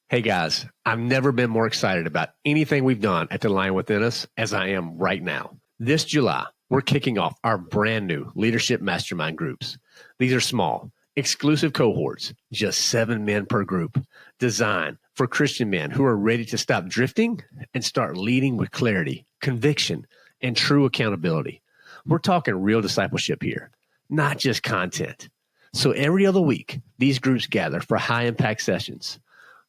Hey guys, I've never been more excited about anything we've done at The Lion Within Us as I am right now. This July, we're kicking off our brand new Leadership Mastermind groups. These are small, exclusive cohorts, just 7 men per group, designed for Christian men who are ready to stop drifting and start leading with clarity, conviction, and true accountability. We're talking real discipleship here, not just content. So every other week, these groups gather for high-impact sessions,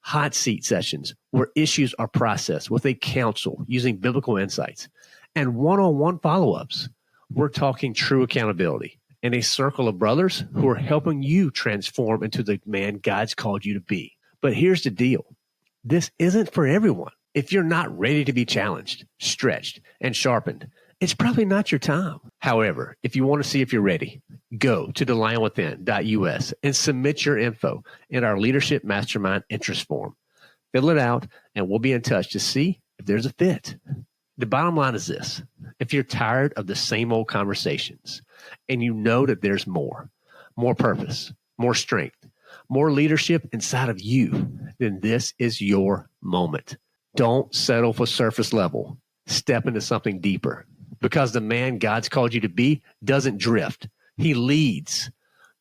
hot seat sessions where issues are processed with a counsel using biblical insights, and one-on-one follow-ups. We're talking true accountability and a circle of brothers who are helping you transform into the man God's called you to be. But here's the deal. This isn't for everyone. If you're not ready to be challenged, stretched, and sharpened, it's probably not your time. However, if you want to see if you're ready, go to thelionwithin.us and submit your info in our Leadership Mastermind interest form. Fill it out, and we'll be in touch to see if there's a fit. The bottom line is this. If you're tired of the same old conversations and you know that there's more purpose, more strength, more leadership inside of you, then this is your moment. Don't settle for surface level. Step into something deeper. Because the man God's called you to be doesn't drift. He leads.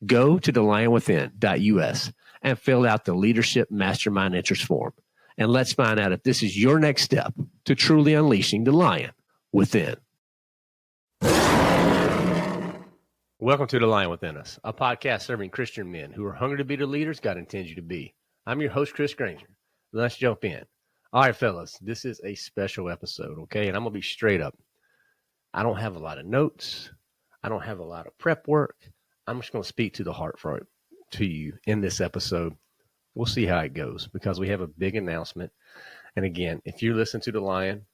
Go to thelionwithin.us and fill out the Leadership Mastermind interest form. And let's find out if this is your next step to truly unleashing the lion within. Welcome to The Lion Within Us, a podcast serving Christian men who are hungry to be the leaders God intends you to be. I'm your host, Chris Granger. Let's jump in. All right, fellas, this is a special episode, okay? And I'm going to be straight up. I don't have a lot of notes. I don't have a lot of prep work. I'm just going to speak to the heart for it to you in this episode. We'll see how it goes because we have a big announcement. And again, if you listen to The Lion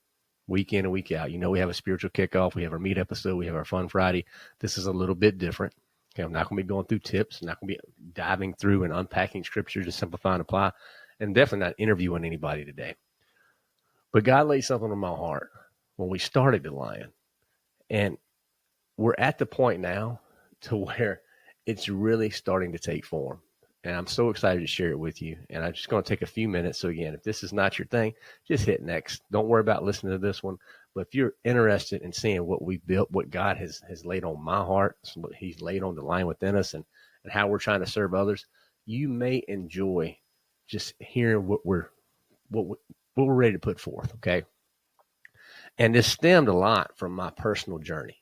week in and week out, you know we have a spiritual kickoff. We have our meet episode. We have our Fun Friday. This is a little bit different. Okay, I'm not going to be going through tips. I'm not going to be diving through and unpacking scripture to simplify and apply. And definitely not interviewing anybody today. But God laid something on my heart when we started The Lion. And we're at the point now to where it's really starting to take form. And I'm so excited to share it with you. And I'm just going to take a few minutes. So again, if this is not your thing, just hit next. Don't worry about listening to this one. But if you're interested in seeing what we built, what God has laid on my heart, what he's laid on the line within us and how we're trying to serve others, you may enjoy just hearing what we're ready to put forth. Okay. And this stemmed a lot from my personal journey.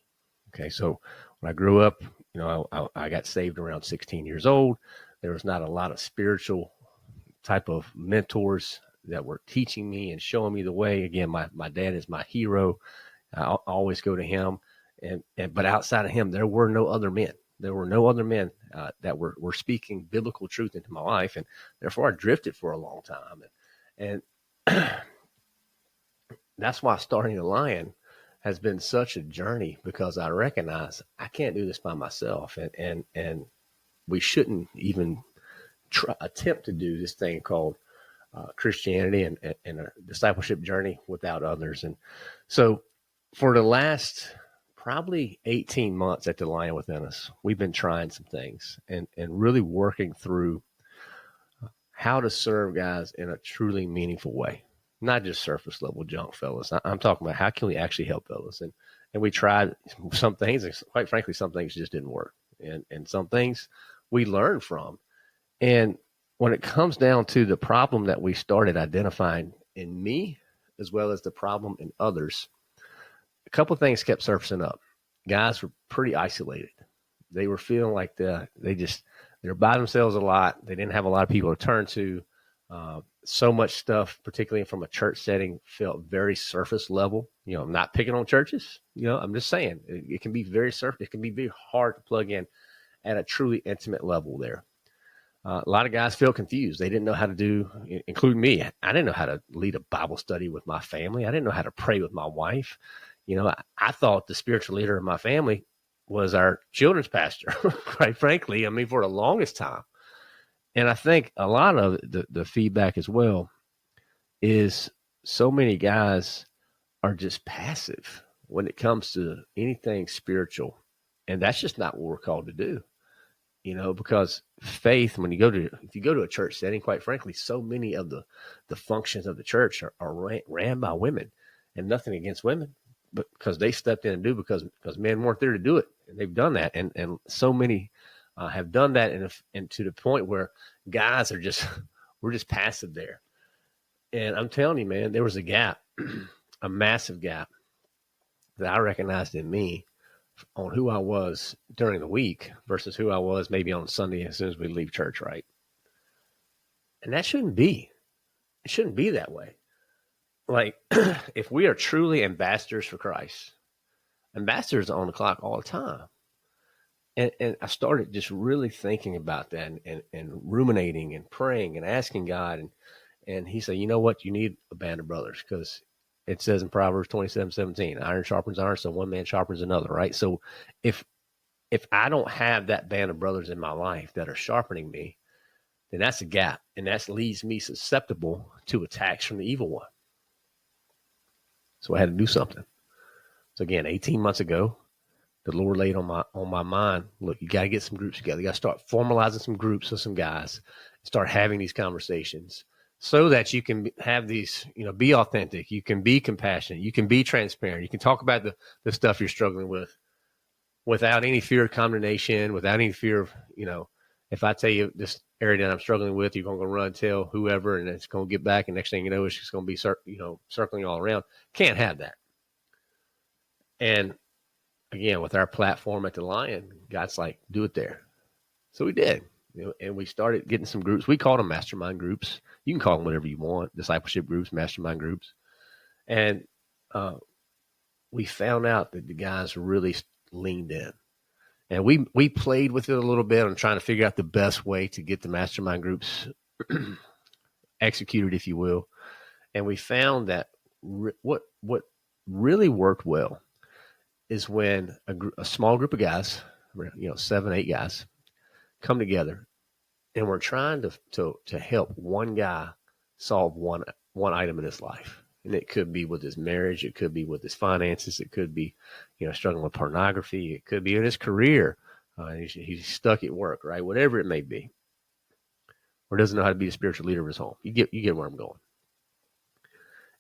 Okay, so when I grew up, I got saved around 16 years old. There was not a lot of spiritual type of mentors that were teaching me and showing me the way. Again, my dad is my hero. I always go to him. But outside of him, there were no other men. There were no other men that were speaking biblical truth into my life. And therefore, I drifted for a long time. And that's why starting The Lion has been such a journey because I recognize I can't do this by myself. And we shouldn't even attempt to do this thing called Christianity and a discipleship journey without others. And so for the last probably 18 months at The Lion Within Us, we've been trying some things and really working through how to serve guys in a truly meaningful way. Not just surface level junk, fellas. I'm talking about how can we actually help fellas. And we tried some things, and quite frankly, some things just didn't work. And some things we learned from. And when it comes down to the problem that we started identifying in me, as well as the problem in others, a couple of things kept surfacing up. Guys were pretty isolated. They were feeling like they're by themselves a lot. They didn't have a lot of people to turn to. So much stuff, particularly from a church setting, felt very surface level. I'm not picking on churches. I'm just saying it can be very surface. It can be very hard to plug in at a truly intimate level there. A lot of guys feel confused. They didn't know how to do, including me. I didn't know how to lead a Bible study with my family. I didn't know how to pray with my wife. I thought the spiritual leader of my family was our children's pastor, quite frankly. For the longest time. And I think a lot of the feedback as well is so many guys are just passive when it comes to anything spiritual. And that's just not what we're called to do. because faith, if you go to a church setting, quite frankly, so many of the functions of the church are ran by women, and nothing against women, but because they stepped in and do because men weren't there to do it, and they've done that, and so many have done that, and to the point where guys are just we're just passive there. And I'm telling you, man, there was a gap, a massive gap that I recognized in me on who I was during the week versus who I was maybe on Sunday as soon as we leave church, right? And that shouldn't be. It shouldn't be that way. Like, if we are truly ambassadors for Christ, ambassadors are on the clock all the time. And I started just really thinking about that and ruminating and praying and asking God. And he said, you know what? You need a band of brothers, because it says in Proverbs 27:17, iron sharpens iron, so one man sharpens another, right? So if I don't have that band of brothers in my life that are sharpening me, then that's a gap. And that leaves me susceptible to attacks from the evil one. So I had to do something. So again, 18 months ago, the Lord laid on my mind, look, you got to get some groups together. You got to start formalizing some groups with some guys, start having these conversations so that you can have these, be authentic. You can be compassionate. You can be transparent. You can talk about the stuff you're struggling with without any fear of condemnation, without any fear of, if I tell you this area that I'm struggling with, you're going to run and tell whoever, and it's going to get back. And next thing you know, it's just going to be, circling all around. Can't have that. And again, with our platform at the Lion, God's like, do it there. So we did. And we started getting some groups. We called them mastermind groups. You can call them whatever you want, discipleship groups, mastermind groups. And we found out that the guys really leaned in. And we played with it a little bit on trying to figure out the best way to get the mastermind groups executed, if you will. And we found that what really worked well is when a small group of guys, 7, 8 guys, come together, and we're trying to help one guy solve one item in his life. And it could be with his marriage, it could be with his finances, it could be, struggling with pornography, it could be in his career, he's stuck at work, right? Whatever it may be, or doesn't know how to be a spiritual leader of his home. You get where I'm going.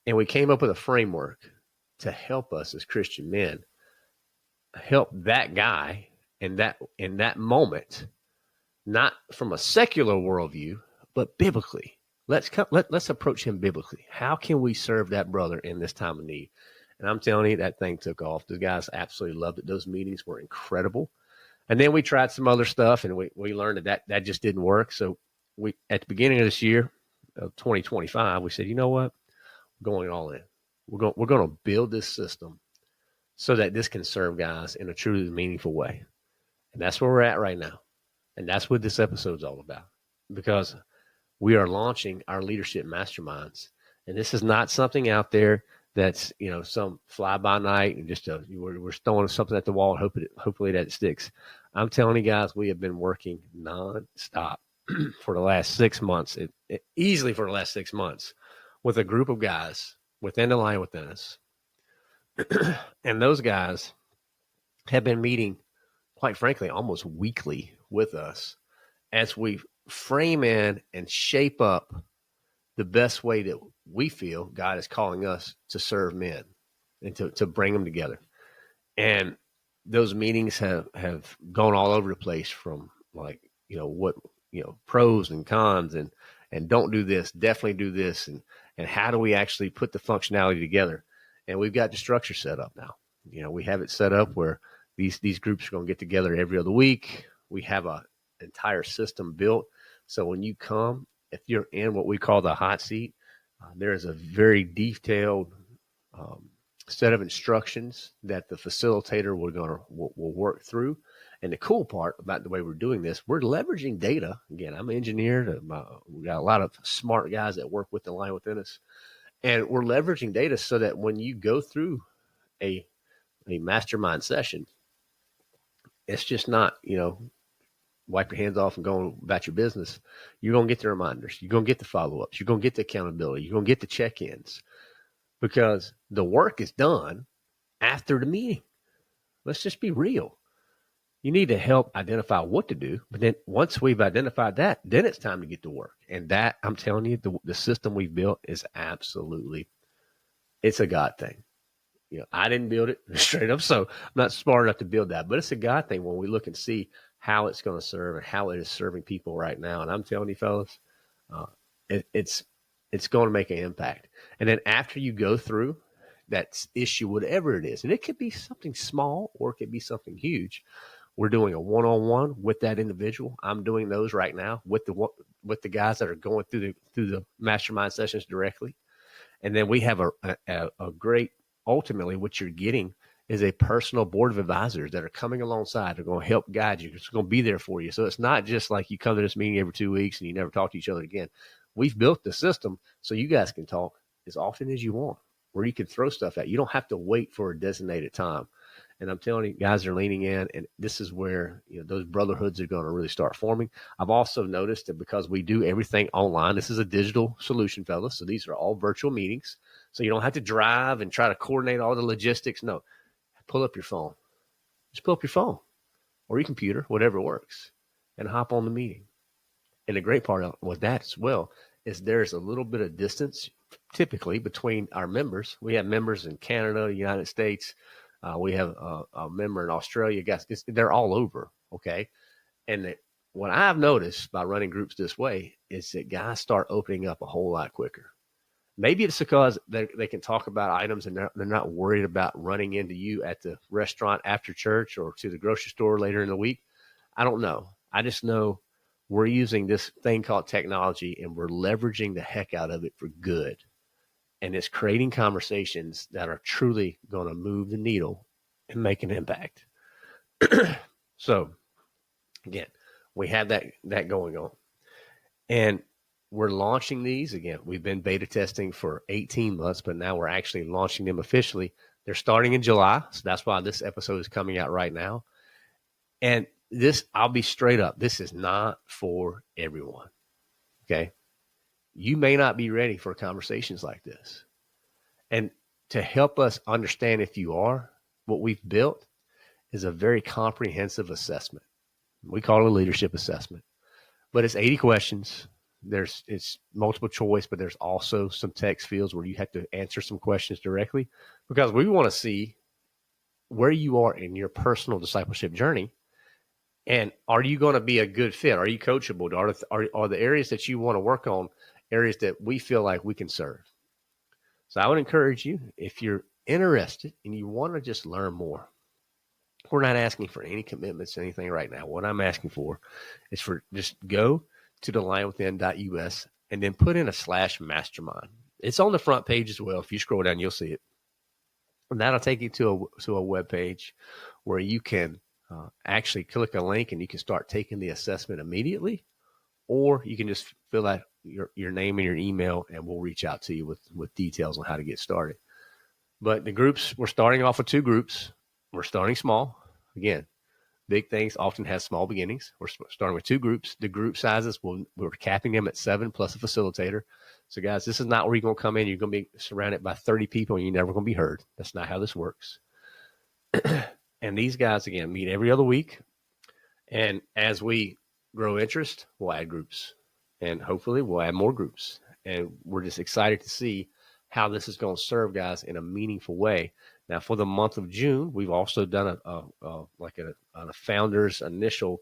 And we came up with a framework to help us as Christian men help that guy in that moment, not from a secular worldview, but biblically. Let's approach him biblically. How can we serve that brother in this time of need? And I'm telling you, that thing took off. The guys absolutely loved it. Those meetings were incredible. And then we tried some other stuff, and we learned that just didn't work. So we, at the beginning of this year, of 2025, we said, you know what? We're going all in. We're going to build this system so that this can serve guys in a truly meaningful way. And that's where we're at right now. And that's what this episode's all about, because we are launching our Leadership Masterminds. And this is not something out there that's, some fly by night and just we're throwing something at the wall and hopefully that it sticks. I'm telling you guys, we have been working nonstop for the last 6 months, easily for the last 6 months, with a group of guys within the Lion Within Us. And those guys have been meeting, quite frankly, almost weekly with us as we frame in and shape up the best way that we feel God is calling us to serve men and to bring them together. And those meetings have gone all over the place, from like, pros and cons and don't do this, definitely do this. And how do we actually put the functionality together? And we've got the structure set up now. We have it set up where these groups are going to get together every other week. We have an entire system built. So when you come, if you're in what we call the hot seat, there is a very detailed set of instructions that the facilitator will work through. And the cool part about the way we're doing this, we're leveraging data. Again, I'm an engineer. We got a lot of smart guys that work with the Lion Within Us. And we're leveraging data so that when you go through a mastermind session, it's just not, wipe your hands off and go about your business. You're going to get the reminders. You're going to get the follow-ups. You're going to get the accountability. You're going to get the check-ins, because the work is done after the meeting. Let's just be real. You need to help identify what to do. But then once we've identified that, then it's time to get to work. And that, I'm telling you, the system we've built is absolutely, it's a God thing. I didn't build it straight up, so I'm not smart enough to build that. But it's a God thing when we look and see how it's going to serve and how it is serving people right now. And I'm telling you, fellas, uh, it's going to make an impact. And then after you go through that issue, whatever it is, and it could be something small or it could be something huge. We're doing a one-on-one with that individual. I'm doing those right now with the guys that are going through the mastermind sessions directly. And then we have a great, ultimately what you're getting is a personal board of advisors that are coming alongside. They're going to help guide you. It's going to be there for you. So it's not just like you come to this meeting every 2 weeks and you never talk to each other again. We've built the system so you guys can talk as often as you want, where you can throw stuff at. You don't have to wait for a designated time. And I'm telling you, guys are leaning in, and this is where those brotherhoods are going to really start forming. I've also noticed that because we do everything online, this is a digital solution, fellas. So these are all virtual meetings. So you don't have to drive and try to coordinate all the logistics. No, pull up your phone. Just pull up your phone or your computer, whatever works, and hop on the meeting. And the great part with that as well is there's a little bit of distance typically between our members. We have members in Canada, the United States. We have a member in Australia. Guys, they're all over, okay? And what I've noticed by running groups this way is that guys start opening up a whole lot quicker. Maybe it's because they can talk about items and they're not worried about running into you at the restaurant after church or to the grocery store later in the week. I don't know. I just know we're using this thing called technology and we're leveraging the heck out of it for good. And it's creating conversations that are truly going to move the needle and make an impact. So, again, we have that going on. And we're launching these. Again, we've been beta testing for 18 months, but now we're actually launching them officially. They're starting in July, so that's why this episode is coming out right now. And this, I'll be straight up, this is not for everyone, okay? You may not be ready for conversations like this. And to help us understand if you are, what we've built is a very comprehensive assessment. We call it a leadership assessment, but it's 80 questions. It's multiple choice, but there's also some text fields where you have to answer some questions directly because we want to see where you are in your personal discipleship journey. And are you going to be a good fit? Are you coachable? Are the areas that you want to work on areas that we feel like we can serve? So I would encourage you, if you're interested and you want to just learn more, we're not asking for any commitments, anything right now. What I'm asking for is for just go to thelionwithin.us and then put in a /mastermind. It's on the front page as well. If you scroll down, you'll see it. And that'll take you to a web page where you can actually click a link and you can start taking the assessment immediately, or you can just fill out your name and your email and we'll reach out to you with details on how to get started. But the groups, we're starting off with 2 groups. We're starting small. Again, big things often have small beginnings. We're starting with 2 groups. The group sizes, we're capping them at 7 plus a facilitator. So guys, this is not where you're going to come in. You're going to be surrounded by 30 people and you're never going to be heard. That's not how this works. And these guys, again, meet every other week. And as we grow interest, we'll add groups. And hopefully we'll add more groups. And we're just excited to see how this is going to serve guys in a meaningful way. Now, for the month of June, we've also done a founder's initial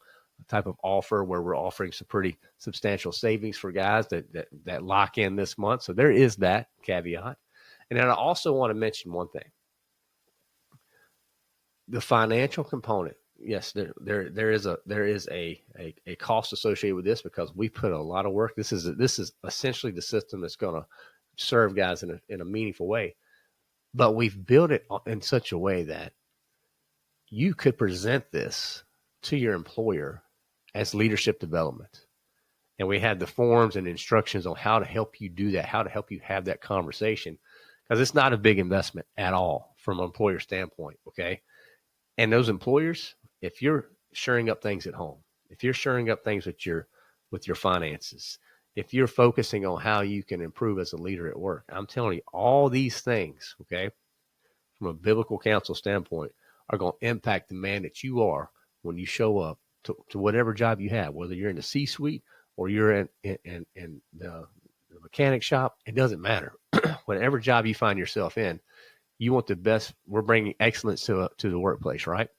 type of offer where we're offering some pretty substantial savings for guys that lock in this month. So there is that caveat. And then I also want to mention one thing. The financial component, yes, there is a cost associated with this because we put a lot of work. This is essentially the system that's going to serve guys in a meaningful way. But we've built it in such a way that you could present this to your employer as leadership development. And we had the forms and instructions on how to help you do that, how to help you have that conversation, because it's not a big investment at all from an employer standpoint, okay? And those employers, if you're shoring up things at home, if you're shoring up things with your finances, if you're focusing on how you can improve as a leader at work, I'm telling you, all these things, okay, from a biblical counsel standpoint, are going to impact the man that you are when you show up to whatever job you have, whether you're in the C-suite or you're in the mechanic shop, it doesn't matter. Whatever job you find yourself in, you want the best. We're bringing excellence to the workplace, right?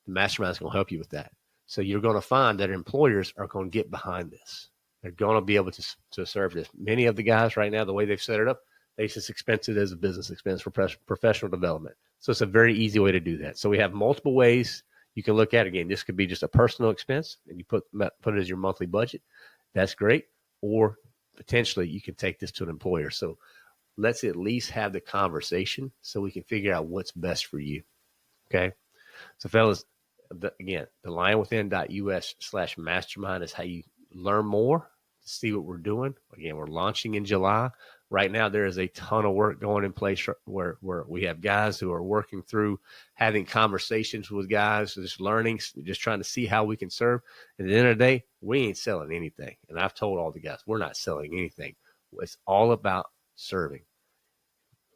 The mastermind is going to help you with that. So you're going to find that employers are going to get behind this. They're going to be able to serve this. Many of the guys right now, the way they've set it up, they just expense it as a business expense for professional development. So it's a very easy way to do that. So we have multiple ways you can look at it. Again, this could be just a personal expense, and you put it as your monthly budget. That's great. Or potentially you can take this to an employer. So let's at least have the conversation so we can figure out what's best for you. Okay. So fellas, again, thelionwithin.us/mastermind is how you learn more, see what we're doing. Again, we're launching in July. Right now, there is a ton of work going in place where we have guys who are working through having conversations with guys, just learning, just trying to see how we can serve. And at the end of the day, we ain't selling anything. And I've told all the guys, we're not selling anything. It's all about serving.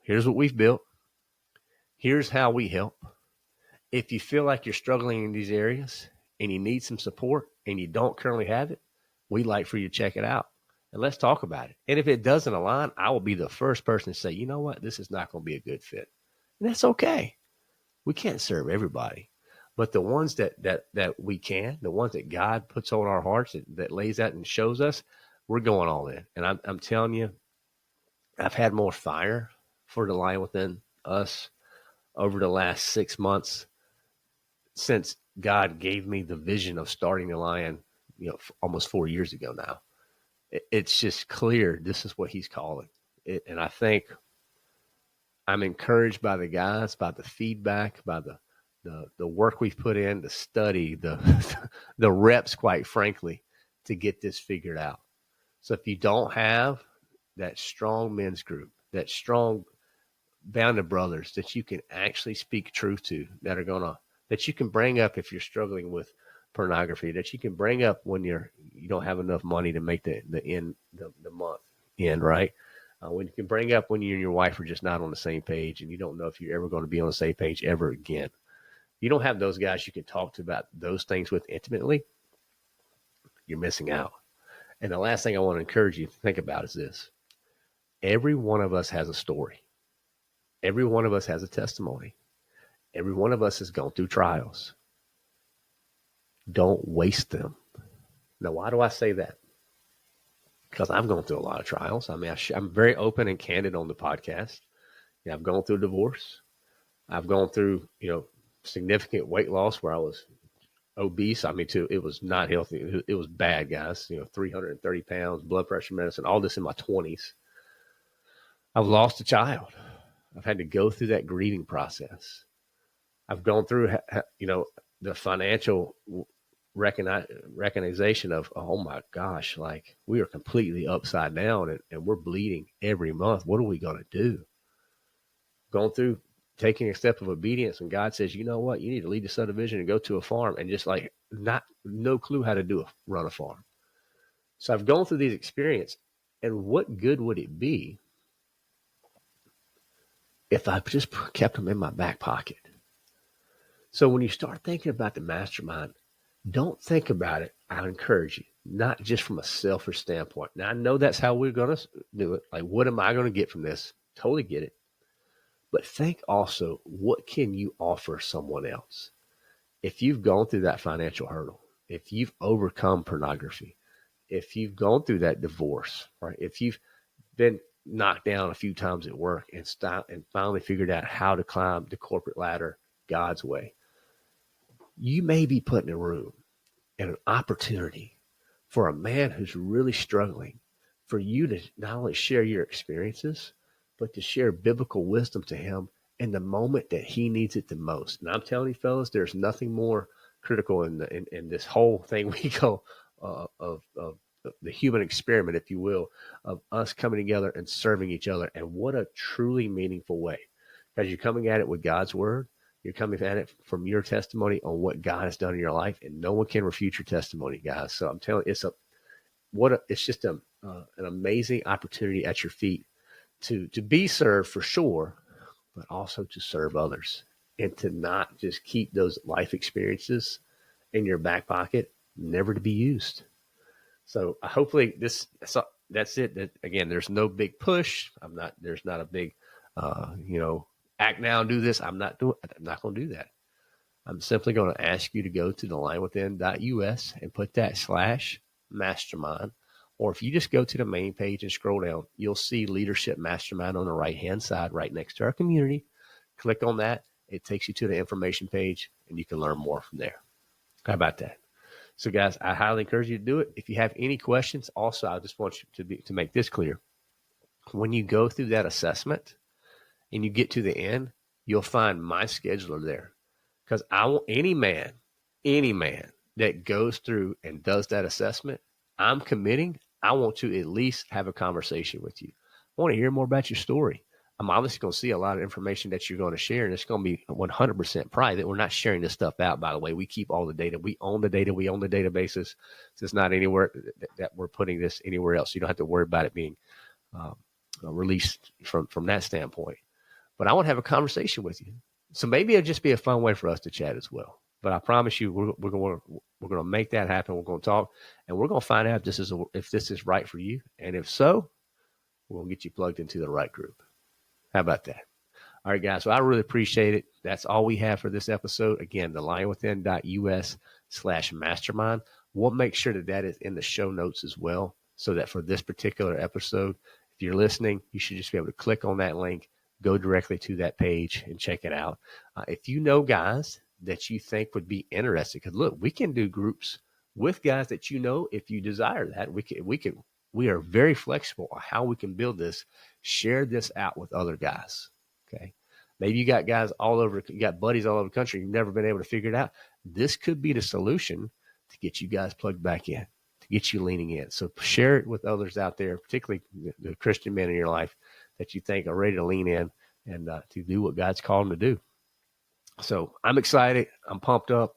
Here's what we've built. Here's how we help. If you feel like you're struggling in these areas and you need some support and you don't currently have it, we'd like for you to check it out. And let's talk about it. And if it doesn't align, I will be the first person to say, you know what, this is not going to be a good fit. And that's okay. We can't serve everybody. But the ones that we can, the ones that God puts on our hearts, that lays out and shows us, we're going all in. And I'm telling you, I've had more fire for the Lion Within us over the last 6 months since God gave me the vision of starting the Lion, almost 4 years ago now. It's just clear this is what he's calling it. And I think I'm encouraged by the guys, by the feedback, by the work we've put in, the study, the reps, quite frankly, to get this figured out. So if you don't have that strong men's group, that strong band of brothers that you can actually speak truth to, that you can bring up if you're struggling with pornography, that you can bring up when you don't have enough money to make the month end, right? When you can bring up when you and your wife are just not on the same page and you don't know if you're ever going to be on the same page ever again. You don't have those guys you can talk to about those things with intimately, you're missing out. And the last thing I want to encourage you to think about is this. Every one of us has a story. Every one of us has a testimony. Every one of us has gone through trials. Don't waste them. Now, why do I say that? Because I've gone through a lot of trials. I mean, I'm very open and candid on the podcast. I've gone through a divorce. I've gone through, significant weight loss where I was obese. I mean, it was not healthy. It was bad, guys. 330 pounds, blood pressure medicine, all this in my 20s. I've lost a child. I've had to go through that grieving process. I've gone through, the financial recognition of, oh my gosh, like we are completely upside down and we're bleeding every month. What are we going to do? Going through taking a step of obedience when God says, you know what, you need to lead the subdivision and go to a farm, and just like no clue how to run a farm. So I've gone through these experiences, and what good would it be if I just kept them in my back pocket? So when you start thinking about the mastermind, don't think about it, I encourage you, not just from a selfish standpoint. Now, I know that's how we're going to do it. Like, what am I going to get from this? Totally get it. But think also, what can you offer someone else? If you've gone through that financial hurdle, if you've overcome pornography, if you've gone through that divorce, right? If you've been knocked down a few times at work and finally figured out how to climb the corporate ladder God's way, you may be put in a room and an opportunity for a man who's really struggling, for you to not only share your experiences, but to share biblical wisdom to him in the moment that he needs it the most. And I'm telling you, fellas, there's nothing more critical in this whole thing we go of the human experiment, if you will, of us coming together and serving each other. And what a truly meaningful way, because you're coming at it with God's word. You're coming at it from your testimony on what God has done in your life, and no one can refute your testimony, guys. So I'm telling you, it's just an amazing opportunity at your feet to be served for sure, but also to serve others and to not just keep those life experiences in your back pocket, never to be used. So hopefully that's it. Again, there's no big push. There's not a big, act now and do this. I'm not going to do that. I'm simply going to ask you to go to thelinewithin.us and put that /mastermind. Or if you just go to the main page and scroll down, you'll see Leadership Mastermind on the right-hand side, right next to our community. Click on that. It takes you to the information page, and you can learn more from there. How about that? So, guys, I highly encourage you to do it. If you have any questions, also, I just want you to make this clear. When you go through that assessment and you get to the end, you'll find my scheduler there. Because I want any man that goes through and does that assessment, I'm committing. I want to at least have a conversation with you. I want to hear more about your story. I'm obviously going to see a lot of information that you're going to share, and it's going to be 100% private. We're not sharing this stuff out, by the way. We keep all the data. We own the data. We own the databases. So it's not anywhere that we're putting this anywhere else. You don't have to worry about it being released from that standpoint. But I want to have a conversation with you. So maybe it'll just be a fun way for us to chat as well. But I promise you, we're going to make that happen. We're going to talk, and we're going to find out if this is right for you. And if so, we'll get you plugged into the right group. How about that? All right, guys. So I really appreciate it. That's all we have for this episode. Again, thelinewithin.us/mastermind. We'll make sure that is in the show notes as well, so that for this particular episode, if you're listening, you should just be able to click on that link, go directly to that page, and check it out. If you know guys that you think would be interested, because look, we can do groups with guys that you know if you desire that. We are very flexible on how we can build this. Share this out with other guys. Okay. Maybe you got guys you got buddies all over the country. You've never been able to figure it out. This could be the solution to get you guys plugged back in, to get you leaning in. So share it with others out there, particularly the Christian men in your life that you think are ready to lean in and to do what God's called them to do. So I'm excited. I'm pumped up.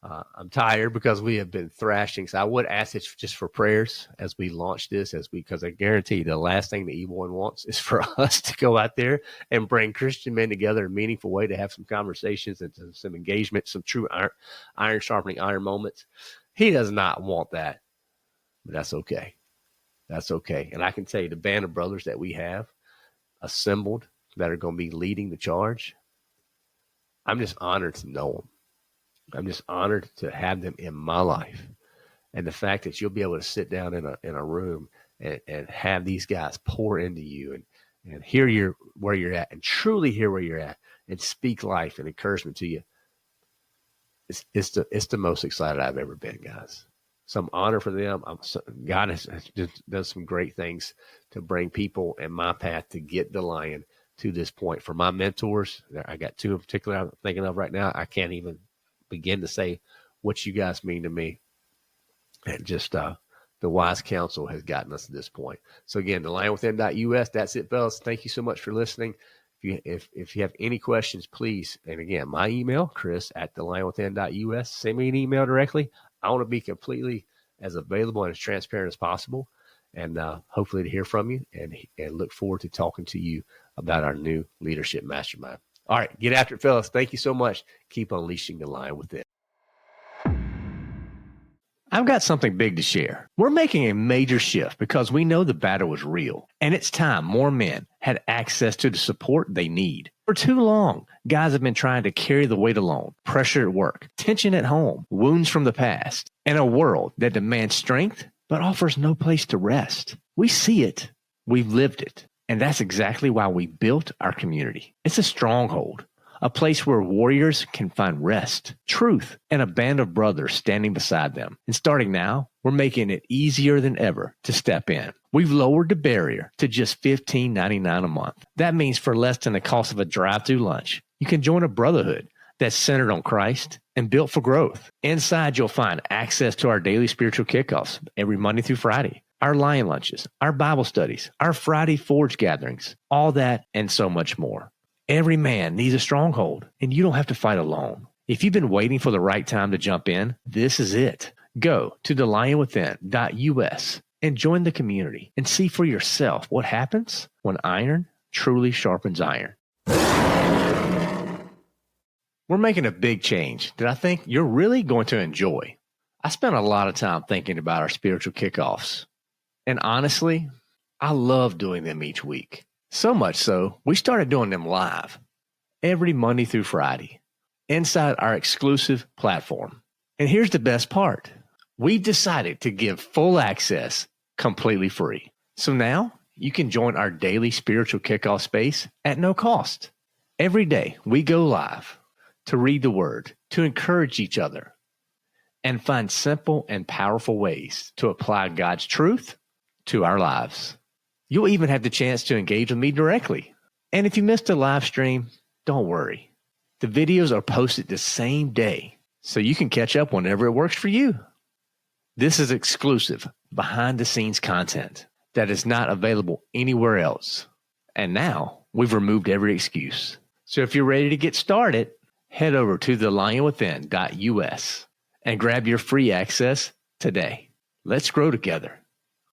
I'm tired because we have been thrashing. So I would ask it just for prayers as we launch this, because I guarantee you the last thing the evil one wants is for us to go out there and bring Christian men together in a meaningful way to have some conversations and some engagement, some true iron sharpening iron moments. He does not want that, but that's okay. That's okay. And I can tell you the band of brothers that we have assembled that are going to be leading the charge, I'm just honored to know them. I'm just honored to have them in my life. And the fact that you'll be able to sit down in a room and have these guys pour into you and hear where you're at and truly hear where you're at and speak life and encouragement to you. It's the most excited I've ever been, guys. So I'm honored for them. God has just done some great things to bring people in my path to get the Lion to this point. For my mentors, I got two in particular I'm thinking of right now. I can't even begin to say what you guys mean to me. And just the wise counsel has gotten us to this point. So again, thelinewithin.us. That's it, fellas. Thank you so much for listening. If you have any questions, please. And again, my email, chris@thelinewithin.us. Send me an email directly. I want to be completely as available and as transparent as possible. And hopefully to hear from you and look forward to talking to you about our new Leadership Mastermind. All right, get after it, fellas. Thank you so much. Keep unleashing the lion within. I've got something big to share. We're making a major shift because we know the battle is real, and it's time more men had access to the support they need. For too long, guys have been trying to carry the weight alone, pressure at work, tension at home, wounds from the past, and a world that demands strength but offers no place to rest. We see it. We've lived it. And that's exactly why we built our community. It's a stronghold, a place where warriors can find rest, truth, and a band of brothers standing beside them. And starting now, we're making it easier than ever to step in. We've lowered the barrier to just $15.99 a month. That means for less than the cost of a drive-through lunch, you can join a brotherhood that's centered on Christ and built for growth. Inside, you'll find access to our daily spiritual kickoffs every Monday through Friday, our Lion lunches, our Bible studies, our Friday Forge gatherings, all that and so much more. Every man needs a stronghold, and you don't have to fight alone. If you've been waiting for the right time to jump in, this is it. Go to thelinewithin.us and join the community and see for yourself what happens when iron truly sharpens iron. We're making a big change that I think you're really going to enjoy. I spent a lot of time thinking about our spiritual kickoffs. And honestly, I love doing them each week. So much so, we started doing them live every Monday through Friday inside our exclusive platform. And here's the best part. We decided to give full access completely free. So now you can join our daily spiritual kickoff space at no cost. Every day we go live to read the word, to encourage each other, and find simple and powerful ways to apply God's truth to our lives. You'll even have the chance to engage with me directly. And if you missed a live stream, don't worry. The videos are posted the same day, so you can catch up whenever it works for you. This is exclusive, behind-the-scenes content that is not available anywhere else. And now we've removed every excuse. So if you're ready to get started, head over to thelionwithin.us and grab your free access today. Let's grow together.